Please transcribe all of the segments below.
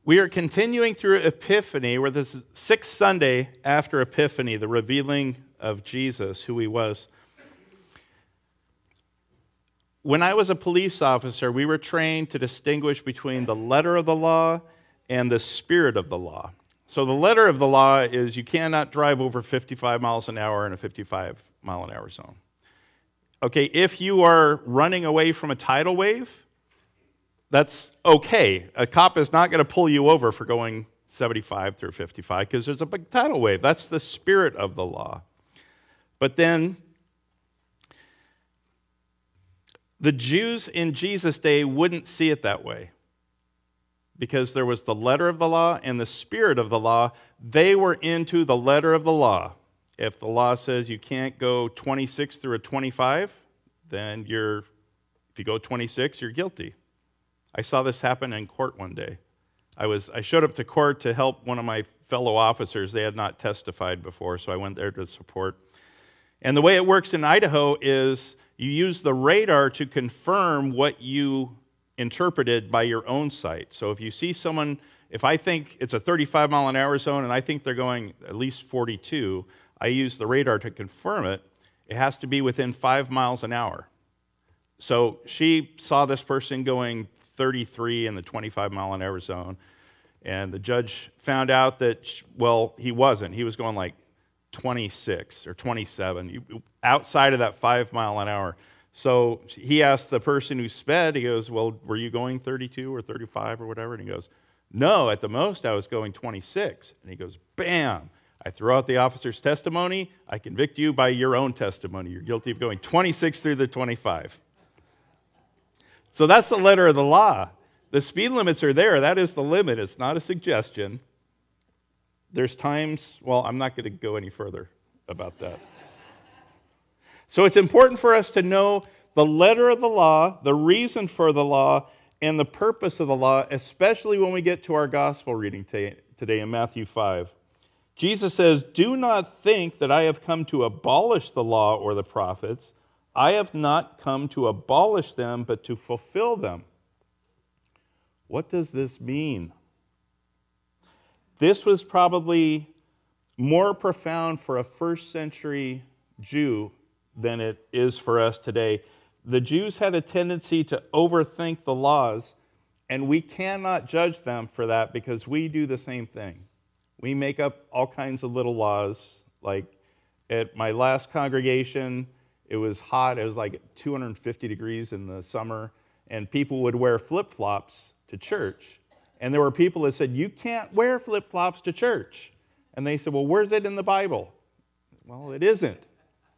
We are continuing through Epiphany, where this is sixth Sunday after Epiphany, the revealing of Jesus, who he was. When I was a police officer, we were trained to distinguish between the letter of the law and the spirit of the law. So the letter of the law is you cannot drive over 55 miles an hour in a 55-mile-an-hour zone. Okay, if you are running away from a tidal wave, that's okay. A cop is not going to pull you over for going 75 through 55 because there's a big tidal wave. That's the spirit of the law. But then the Jews in Jesus' day wouldn't see it that way because there was the letter of the law and the spirit of the law. They were into the letter of the law. If the law says you can't go 26 through a 25, then if you go 26, you're guilty. I saw this happen in court one day. I showed up to court to help one of my fellow officers. They had not testified before, so I went there to support. And the way it works in Idaho is you use the radar to confirm what you interpreted by your own sight. So if you see someone, if I think it's a 35-mile-an-hour zone and I think they're going at least 42, I use the radar to confirm it. It has to be within 5 miles an hour. So she saw this person going 33 in the 25-mile-an-hour zone, and the judge found out that, well, he wasn't. He was going like 26 or 27, outside of that 5 mile an hour. So he asked the person who sped, he goes, well, were you going 32 or 35 or whatever? And he goes, no, at the most I was going 26. And he goes, bam, I throw out the officer's testimony, I convict you by your own testimony. You're guilty of going 26 through the 25. So that's the letter of the law. The speed limits are there. That is the limit. It's not a suggestion. There's times, well, I'm not going to go any further about that. So it's important for us to know the letter of the law, the reason for the law, and the purpose of the law, especially when we get to our gospel reading today in Matthew 5. Jesus says, "Do not think that I have come to abolish the law or the prophets. I have not come to abolish them, but to fulfill them." What does this mean? This was probably more profound for a first century Jew than it is for us today. The Jews had a tendency to overthink the laws, and we cannot judge them for that because we do the same thing. We make up all kinds of little laws. Like at my last congregation, it was hot. It was like 250 degrees in the summer, and people would wear flip-flops to church. And there were people that said, you can't wear flip-flops to church. And they said, well, where's it in the Bible? Well, it isn't.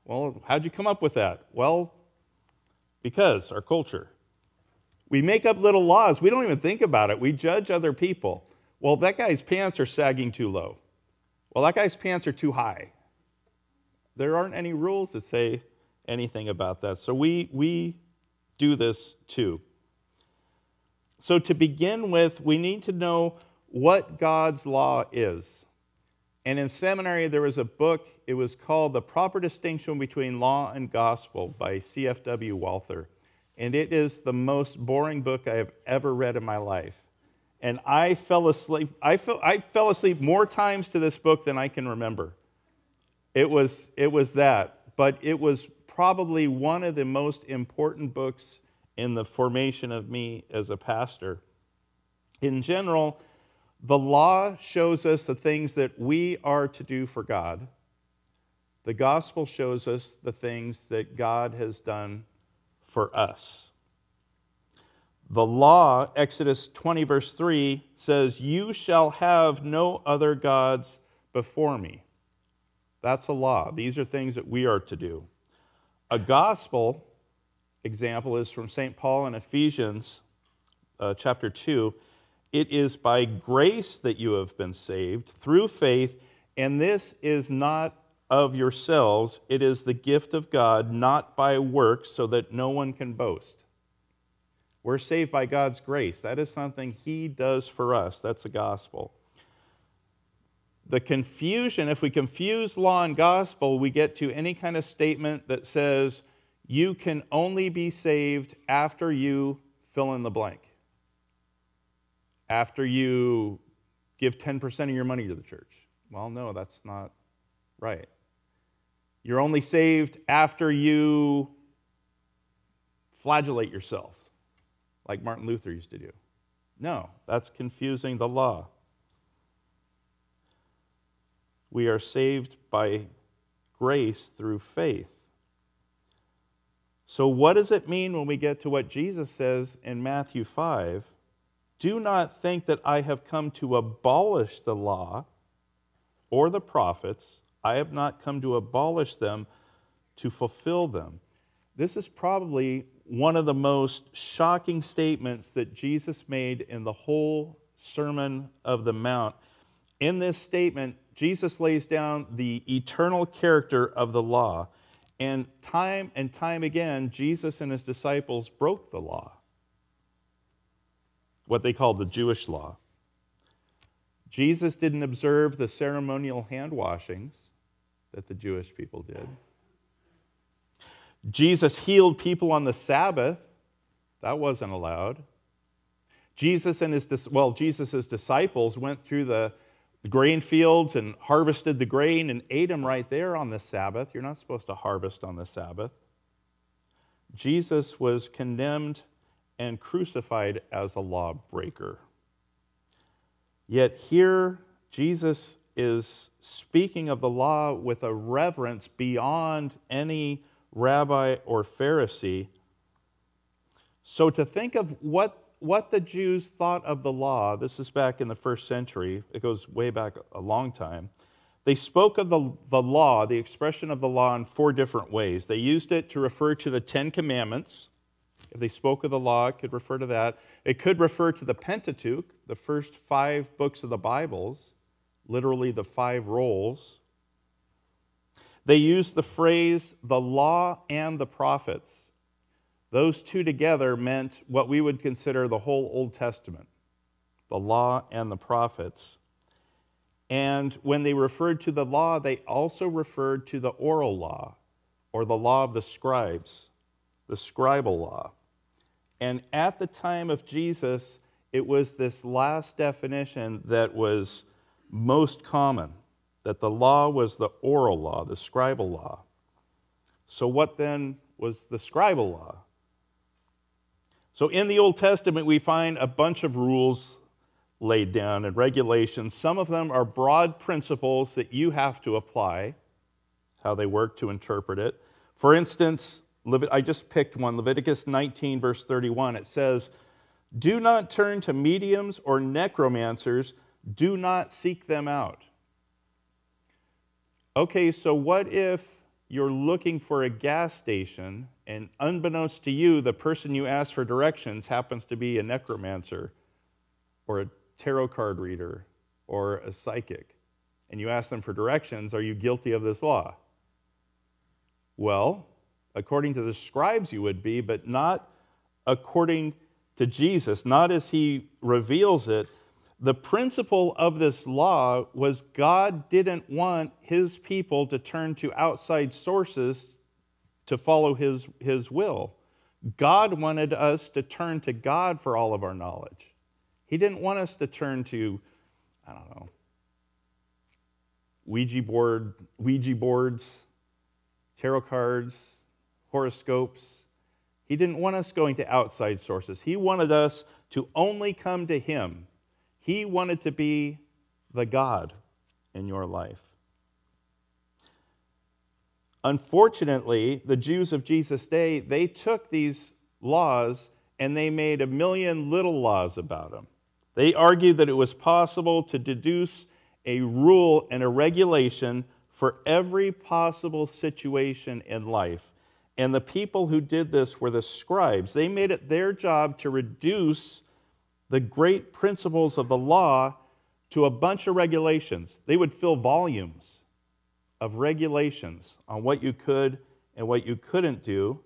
Well, how'd you come up with that? Well, because our culture. We make up little laws. We don't even think about it. We judge other people. Well, that guy's pants are sagging too low. Well, that guy's pants are too high. There aren't any rules that say anything about that. So we do this too. So to begin with, we need to know what God's law is. And in seminary, there was a book. It was called The Proper Distinction Between Law and Gospel by C.F.W. Walther. And it is the most boring book I have ever read in my life. And I fell asleep. I fell asleep more times to this book than I can remember. It was that. But it was probably one of the most important books in the formation of me as a pastor. In general, the law shows us the things that we are to do for God. The gospel shows us the things that God has done for us. The law, Exodus 20, verse 3, says, "You shall have no other gods before me." That's a law. These are things that we are to do. A gospel example is from St. Paul in Ephesians chapter 2. "It is by grace that you have been saved through faith, and this is not of yourselves. It is the gift of God, not by works, so that no one can boast." We're saved by God's grace. That is something He does for us. That's the gospel. The confusion, if we confuse law and gospel, we get to any kind of statement that says, you can only be saved after you fill in the blank. after you give 10% of your money to the church. Well, no, that's not right. You're only saved after you flagellate yourself, like Martin Luther used to do. No, that's confusing the law. We are saved by grace through faith. So what does it mean when we get to what Jesus says in Matthew 5? Do not think that I have come to abolish the law or the prophets. I have not come to abolish them, to fulfill them. This is probably one of the most shocking statements that Jesus made in the whole Sermon of the Mount. In this statement, Jesus lays down the eternal character of the law. And time again, Jesus and his disciples broke the law, what they called the Jewish law. Jesus didn't observe the ceremonial hand washings that the Jewish people did. Jesus healed people on the Sabbath. That wasn't allowed. Jesus' disciples went through the grain fields and harvested the grain and ate them right there on the Sabbath. You're not supposed to harvest on the Sabbath. Jesus was condemned and crucified as a lawbreaker. Yet here, Jesus is speaking of the law with a reverence beyond any rabbi or Pharisee. So to think of what the Jews thought of the law, this is back in the first century, it goes way back a long time. They spoke of the law, the expression of the law, in 4 different ways. They used it to refer to the 10 Commandments. If they spoke of the law, it could refer to that. It could refer to the Pentateuch, the first 5 books of the Bibles, literally the 5 rolls. They used the phrase, the law and the prophets. Those 2 together meant what we would consider the whole Old Testament, the law and the prophets. And when they referred to the law, they also referred to the oral law, or the law of the scribes, the scribal law. And at the time of Jesus, it was this last definition that was most common, that the law was the oral law, the scribal law. So what then was the scribal law? So in the Old Testament, we find a bunch of rules laid down and regulations. Some of them are broad principles that you have to apply, how they work to interpret it. For instance, I just picked one, Leviticus 19, verse 31. It says, "Do not turn to mediums or necromancers. Do not seek them out." Okay, so what if you're looking for a gas station and unbeknownst to you, the person you ask for directions happens to be a necromancer or a tarot card reader or a psychic, and you ask them for directions? Are you guilty of this law? Well, according to the scribes you would be, but not according to Jesus, not as he reveals it. The principle of this law was God didn't want his people to turn to outside sources to follow his will. God wanted us to turn to God for all of our knowledge. He didn't want us to turn to, I don't know, Ouija boards, tarot cards, horoscopes. He didn't want us going to outside sources. He wanted us to only come to him. He wanted to be the God in your life. Unfortunately, the Jews of Jesus' day, they took these laws and they made a million little laws about them. They argued that it was possible to deduce a rule and a regulation for every possible situation in life. And the people who did this were the scribes. They made it their job to reduce the great principles of the law to a bunch of regulations. They would fill volumes of regulations on what you could and what you couldn't do.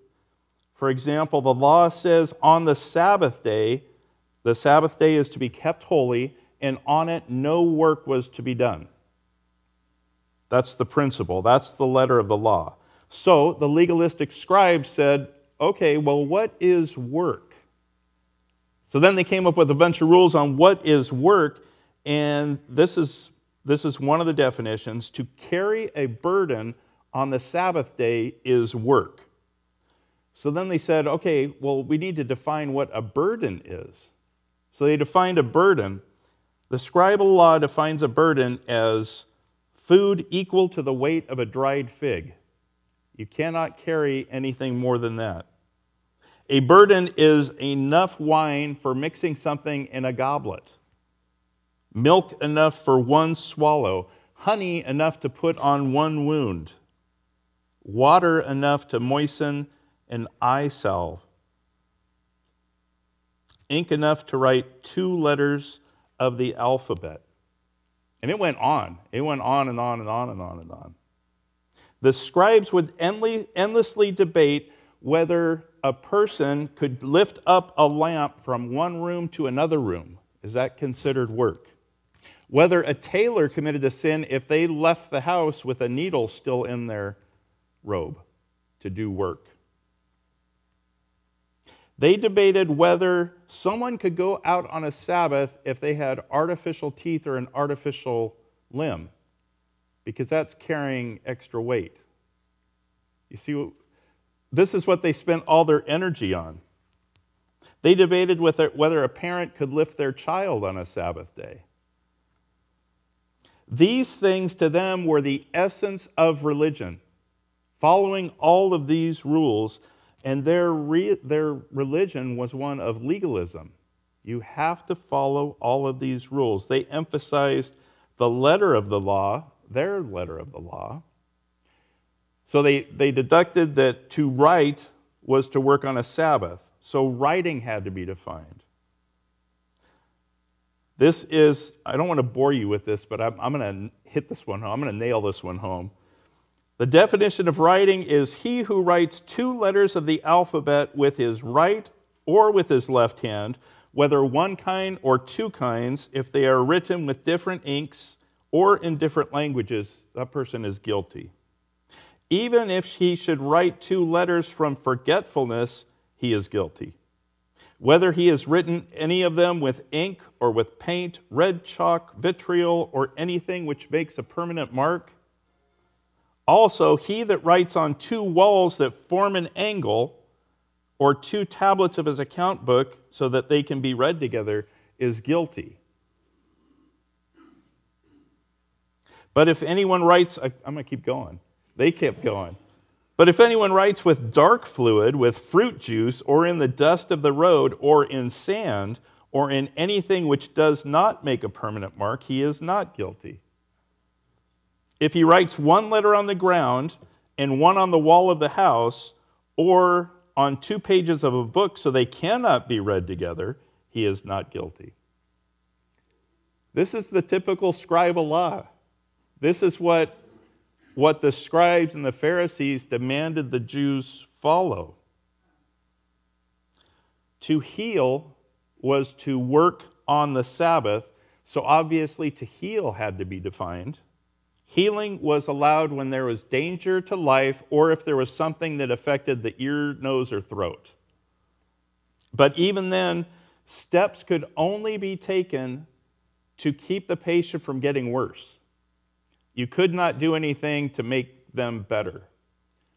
For example, the law says on the Sabbath day is to be kept holy, and on it no work was to be done. That's the principle. That's the letter of the law. So the legalistic scribes said, okay, well, what is work? So then they came up with a bunch of rules on what is work, and this is one of the definitions. To carry a burden on the Sabbath day is work. So then they said, okay, well, we need to define what a burden is. So they defined a burden. The scribal law defines a burden as food equal to the weight of a dried fig. You cannot carry anything more than that. A burden is enough wine for mixing something in a goblet, milk enough for one swallow, honey enough to put on one wound, water enough to moisten an eye salve, ink enough to write 2 letters of the alphabet. And it went on. It went on and on and on and on and on. The scribes would endlessly debate whether a person could lift up a lamp from one room to another room. Is that considered work? Whether a tailor committed a sin if they left the house with a needle still in their robe to do work. They debated whether someone could go out on a Sabbath if they had artificial teeth or an artificial limb, because that's carrying extra weight. You see, this is what they spent all their energy on. They debated whether a parent could lift their child on a Sabbath day. These things to them were the essence of religion, following all of these rules. And their religion was one of legalism. You have to follow all of these rules. They emphasized the letter of the law, their letter of the law. So they deducted that to write was to work on a Sabbath. So writing had to be defined. This is, I don't want to bore you with this, but I'm going to hit this one home. I'm going to nail this one home. The definition of writing is he who writes 2 letters of the alphabet with his right or with his left hand, whether one kind or 2 kinds, if they are written with different inks or in different languages, that person is guilty. Even if he should write 2 letters from forgetfulness, he is guilty. Whether he has written any of them with ink or with paint, red chalk, vitriol, or anything which makes a permanent mark. Also, he that writes on 2 walls that form an angle, or 2 tablets of his account book so that they can be read together, is guilty. But if anyone writes, I'm going to keep going. They kept going. But if anyone writes with dark fluid, with fruit juice, or in the dust of the road, or in sand, or in anything which does not make a permanent mark, he is not guilty. If he writes 1 letter on the ground and 1 on the wall of the house, or on 2 pages of a book so they cannot be read together, he is not guilty. This is the typical scribal law. This is what the scribes and the Pharisees demanded the Jews follow. To heal was to work on the Sabbath, so obviously to heal had to be defined. Healing was allowed when there was danger to life or if there was something that affected the ear, nose, or throat. But even then, steps could only be taken to keep the patient from getting worse. You could not do anything to make them better,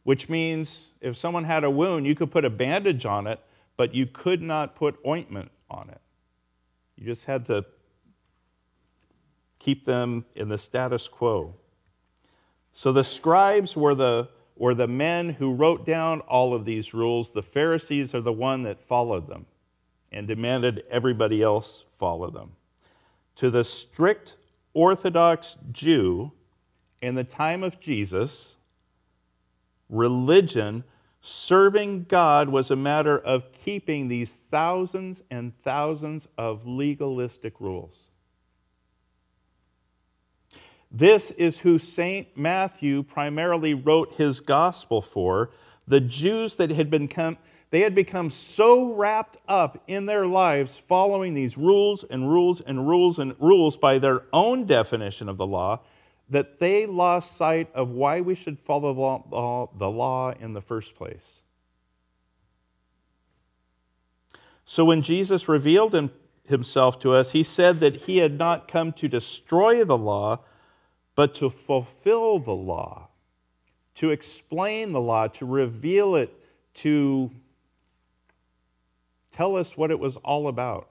which means if someone had a wound, you could put a bandage on it, but you could not put ointment on it. You just had to keep them in the status quo. So the scribes were the men who wrote down all of these rules. The Pharisees are the one that followed them and demanded everybody else follow them. To the strict Orthodox Jew in the time of Jesus, religion, serving God, was a matter of keeping these thousands and thousands of legalistic rules. This is who St. Matthew primarily wrote his gospel for. The Jews that had become so wrapped up in their lives following these rules and rules and rules and rules by their own definition of the law that they lost sight of why we should follow the law in the first place. So when Jesus revealed himself to us, he said that he had not come to destroy the law, but to fulfill the law, to explain the law, to reveal it, to tell us what it was all about.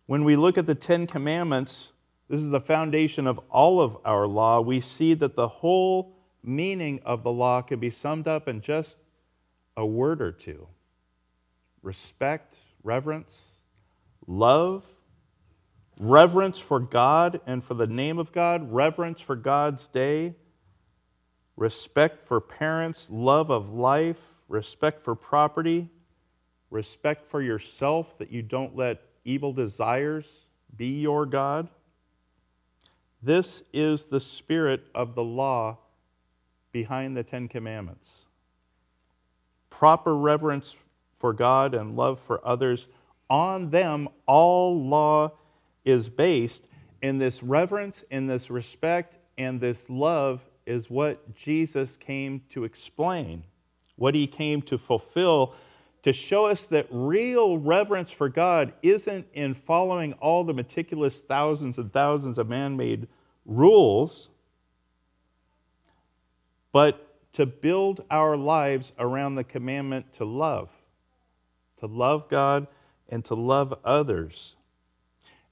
When we look at the Ten Commandments, this is the foundation of all of our law. We see that the whole meaning of the law can be summed up in just a word or two. Respect, reverence, love, reverence for God and for the name of God, reverence for God's day, respect for parents, love of life, respect for property, respect for yourself, that you don't let evil desires be your God. This is the spirit of the law behind the Ten Commandments. Proper reverence for God and love for others. On them, all law is based. And this reverence, and this respect, and this love is what Jesus came to explain, what he came to fulfill, to show us that real reverence for God isn't in following all the meticulous thousands and thousands of man-made rules, but to build our lives around the commandment to love God and to love others.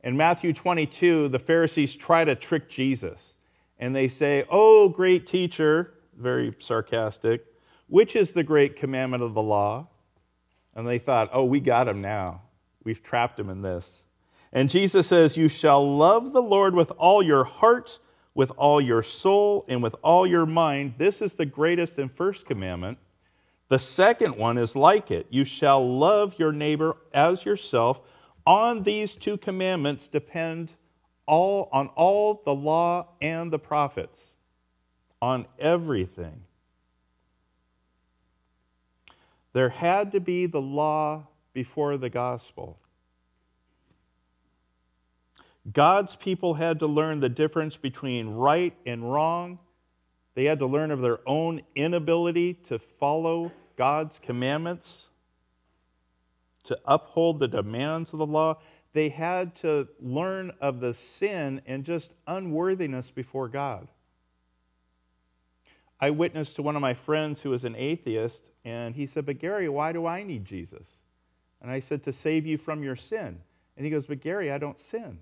In Matthew 22, the Pharisees try to trick Jesus, and they say, "Oh, great teacher," very sarcastic, "which is the great commandment of the law?" And they thought, "Oh, we got him now. We've trapped him in this." And Jesus says, "You shall love the Lord with all your heart, with all your soul, and with all your mind. This is the greatest and first commandment. The second one is like it. You shall love your neighbor as yourself. On these two commandments depend on all the law and the prophets." On everything. There had to be the law before the gospel. God's people had to learn the difference between right and wrong. They had to learn of their own inability to follow God's commandments, to uphold the demands of the law. They had to learn of the sin and just unworthiness before God. I witnessed to one of my friends who was an atheist, and he said, "But Gary, why do I need Jesus?" And I said, "To save you from your sin." And he goes, "But Gary, I don't sin."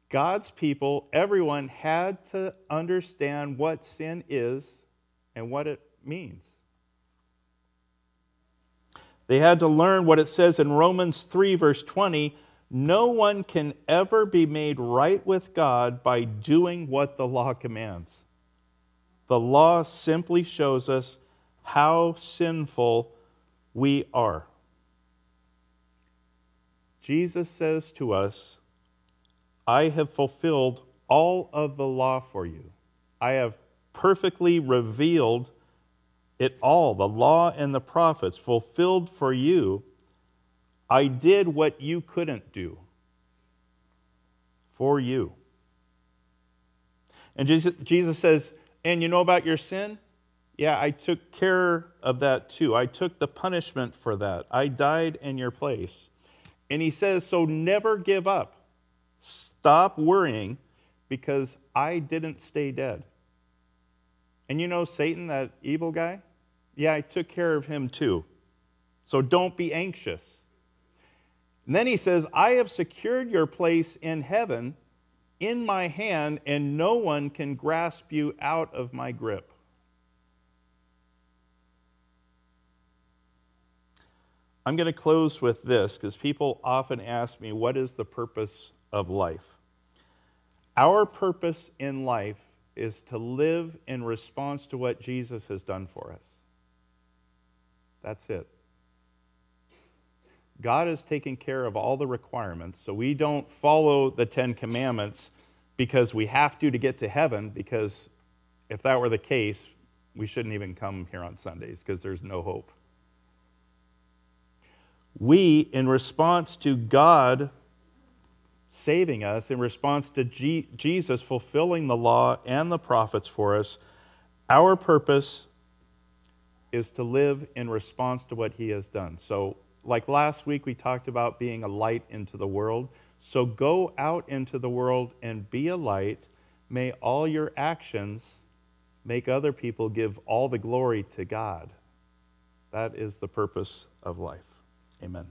God's people, everyone, had to understand what sin is and what it means. They had to learn what it says in Romans 3, verse 20, "No one can ever be made right with God by doing what the law commands." The law simply shows us how sinful we are. Jesus says to us, "I have fulfilled all of the law for you. I have perfectly revealed it all, the law and the prophets, fulfilled for you. I did what you couldn't do for you." And Jesus says, "And you know about your sin? Yeah, I took care of that too. I took the punishment for that. I died in your place." And he says, so never give up. Stop worrying, because I didn't stay dead. And you know Satan, that evil guy? Yeah, I took care of him too. So don't be anxious. And then he says, "I have secured your place in heaven in my hand, and no one can grasp you out of my grip." I'm going to close with this, because people often ask me, what is the purpose of life? Our purpose in life is to live in response to what Jesus has done for us. That's it. God has taken care of all the requirements, so we don't follow the Ten Commandments because we have to get to heaven, because if that were the case, we shouldn't even come here on Sundays, because there's no hope. We, in response to God saving us, in response to Jesus fulfilling the law and the prophets for us, our purpose is to live in response to what he has done. So, like last week, we talked about being a light into the world. So go out into the world and be a light. May all your actions make other people give all the glory to God. That is the purpose of life. Amen.